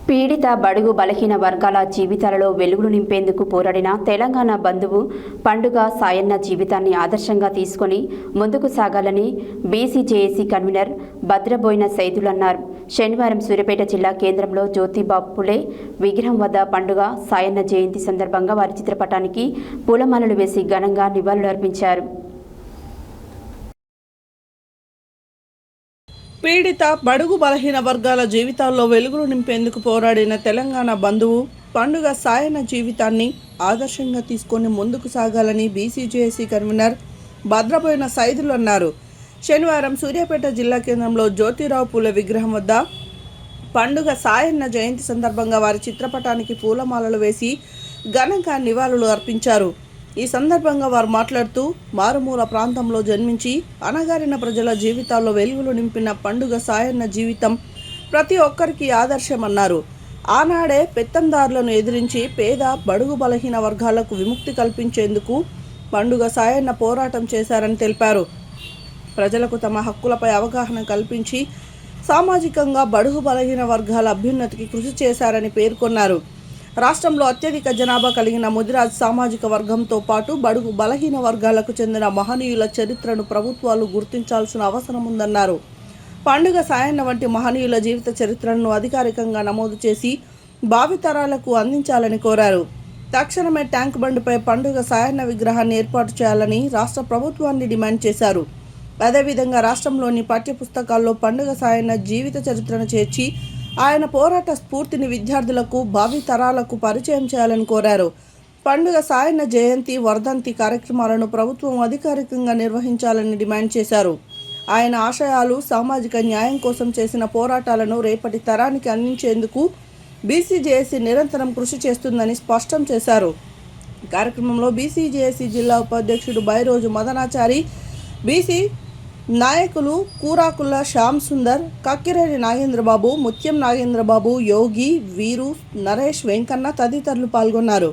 పీడిత బడుగు బలహీన వర్గాల జీవితాలలో వెలుగులు నింపేందుకు పోరాడిన తెలంగాణ బంధువు పండుగ సాయన్న జీవితాన్ని ఆదర్శంగా తీసుకొని ముందుకు సాగాలని బీసీజేఏసీ కన్వీనర్ భద్రబోయిన సైదులు అన్నారు. శనివారం సూర్యాపేట జిల్లా కేంద్రంలో జ్యోతిబాపు పులే విగ్రహం వద్ద పండుగ సాయన్న జయంతి సందర్భంగా వారి చిత్రపటానికి పూలమాలలు వేసి ఘనంగా నివాళులు అర్పించారు. పీడిత బడుగు బలహీన వర్గాల జీవితాల్లో వెలుగులు నింపేందుకు పోరాడిన తెలంగాణ బంధువు పండుగ సాయన్న జీవితాన్ని ఆదర్శంగా తీసుకొని ముందుకు సాగాలని బీసీజేఏసీ కన్వీనర్ భద్రబోయిన సైదులు అన్నారు. శనివారం సూర్యాపేట జిల్లా కేంద్రంలో జ్యోతిరావు పూలే విగ్రహం వద్ద పండుగ సాయన్న జయంతి సందర్భంగా వారి చిత్రపటానికి పూలమాలలు వేసి ఘనంగా నివాళులు అర్పించారు. ఈ సందర్భంగా వారు మాట్లాడుతూ మారుమూల ప్రాంతంలో జన్మించి అణగారిన ప్రజల జీవితాల్లో వెలుగులు నింపిన పండుగ సాయన్న జీవితం ప్రతి ఒక్కరికి ఆదర్శమన్నారు. ఆనాడే పెత్తందారులను ఎదిరించి పేద బడుగు బలహీన వర్గాలకు విముక్తి కల్పించేందుకు పండుగ సాయన్న పోరాటం చేశారని తెలిపారు. ప్రజలకు తమ హక్కులపై అవగాహన కల్పించి సామాజికంగా బడుగు బలహీన వర్గాల అభ్యున్నతికి కృషి చేశారని పేర్కొన్నారు. రాష్ట్రంలో అత్యధిక జనాభా కలిగిన ముదిరాజ్ సామాజిక వర్గంతో పాటు బడుగు బలహీన వర్గాలకు చెందిన మహనీయుల చరిత్రను ప్రభుత్వాలు గుర్తించాల్సిన అవసరం ఉందన్నారు. పండుగ సాయన్న వంటి మహనీయుల జీవిత చరిత్రలను అధికారికంగా నమోదు చేసి భావితరాలకు అందించాలని కోరారు. తక్షణమే ట్యాంక్ బండ్పై పండుగ సాయన్న విగ్రహాన్ని ఏర్పాటు చేయాలని రాష్ట్ర ప్రభుత్వాన్ని డిమాండ్ చేశారు. అదేవిధంగా రాష్ట్రంలోని పాఠ్యపుస్తకాల్లో పండుగ సాయన్న జీవిత చరిత్రను చేర్చి ఆయన పోరాట స్ఫూర్తిని విద్యార్థులకు భావి తరాలకు పరిచయం చేయాలని కోరారు. పండుగ సాయన్న జయంతి వర్ధంతి కార్యక్రమాలను ప్రభుత్వం అధికారికంగా నిర్వహించాలని డిమాండ్ చేశారు. ఆయన ఆశయాలు సామాజిక న్యాయం కోసం చేసిన పోరాటాలను రేపటి తరానికి అందించేందుకు బీసీజేఏసీ నిరంతరం కృషి చేస్తుందని స్పష్టం చేశారు. కార్యక్రమంలో బీసీజేఏసీ జిల్లా ఉపాధ్యక్షుడు బైరోజు మదనాచారి, బీసీ నాయకులు కూరాకుల శ్యామ్ సుందర్, కక్కిరేని నాగేంద్రబాబు, ముత్యం నాగేంద్రబాబు, యోగి, వీరు, నరేష్, వెంకన్న తదితరులు పాల్గొన్నారు.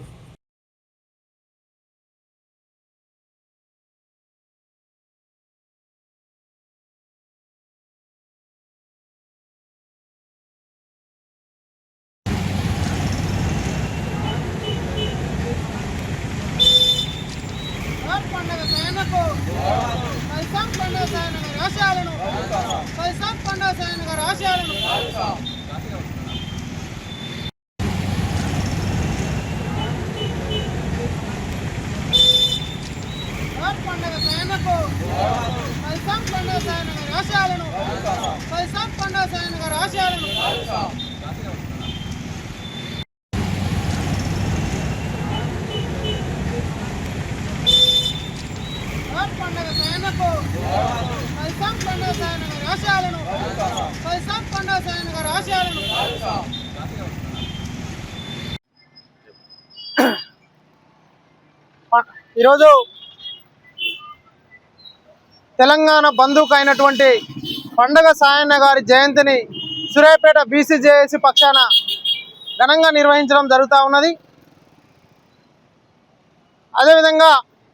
ఈరోజు తెలంగాణ బంధువుకు అయినటువంటి పండుగ సాయన్న గారి జయంతిని సూర్యాపేట బీసీజేఏసీ పక్షాన ఘనంగా నిర్వహించడం జరుగుతూ ఉన్నది. అదేవిధంగా